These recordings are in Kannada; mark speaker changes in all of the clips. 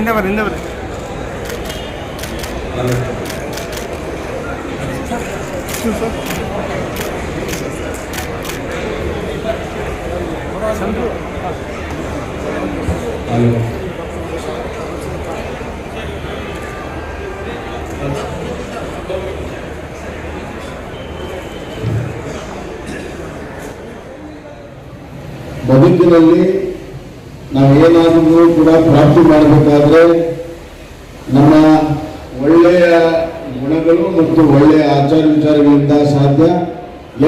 Speaker 1: ಹಿಂದೆ ಬರ್ರಿ
Speaker 2: ಬದುಕಿನಲ್ಲಿ ನಾವೇನಾದರೂ ಕೂಡ ಪ್ರಾಪ್ತಿ ಮಾಡಬೇಕಾದ್ರೆ ನಮ್ಮ ಒಳ್ಳೆಯ ಗುಣಗಳು ಮತ್ತು ಒಳ್ಳೆಯ ಆಚಾರ ವಿಚಾರಗಳಿಂದ ಸಾಧ್ಯ.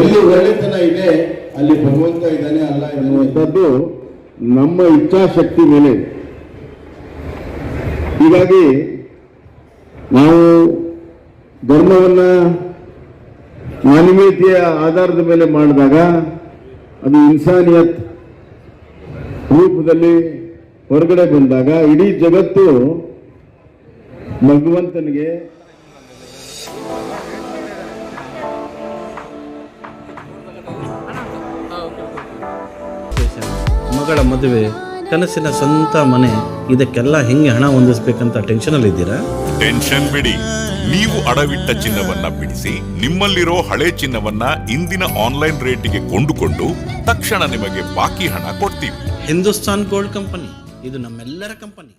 Speaker 2: ಎಲ್ಲಿ ಒಳ್ಳೆತನ ಇದೆ ಅಲ್ಲಿ ಭಗವಂತ ಇದ್ದಾನೆ ಅಲ್ಲ ಎನ್ನುವಂಥದ್ದು ನಮ್ಮ ಇಚ್ಛಾಶಕ್ತಿ ಮೇಲೆ. ಹೀಗಾಗಿ ನಾವು ಧರ್ಮವನ್ನು ಮಾನವೀಯತೆಯ ಆಧಾರದ ಮೇಲೆ ಮಾಡಿದಾಗ ಅದು ಇನ್ಸಾನಿಯತ್ ರೂಪದಲ್ಲಿ ಹೊರಗಡೆ ಬಂದಾಗ ಇಡೀ ಜಗತ್ತು ಭಗವಂತನಿಗೆ
Speaker 3: ಮಗಳ ಮದುವೆ, ಕನಸಿನ ಸ್ವಂತ ಮನೆ, ಇದಕ್ಕೆಲ್ಲ ಹೆಂಗೆ ಹಣ ಹೊಂದಿಸ್ಬೇಕಂತ ಟೆನ್ಷನ್ ಇದ್ದೀರಾ?
Speaker 4: ಟೆನ್ಷನ್ ಬಿಡಿ. ನೀವು ಅಡವಿಟ್ಟ ಚಿನ್ನವನ್ನ ಬಿಡಿಸಿ ನಿಮ್ಮಲ್ಲಿರೋ ಹಳೆ ಚಿನ್ನವನ್ನ ಇಂದಿನ ಆನ್ಲೈನ್ ರೇಟಿಗೆ ಕೊಂಡುಕೊಂಡು ತಕ್ಷಣ ನಿಮಗೆ ಬಾಕಿ ಹಣ ಕೊಡ್ತೀವಿ.
Speaker 3: ಹಿಂದೂಸ್ತಾನ್ ಗೋಲ್ಡ್ ಕಂಪನಿ, ಇದು ನಮ್ಮೆಲ್ಲರ ಕಂಪನಿ.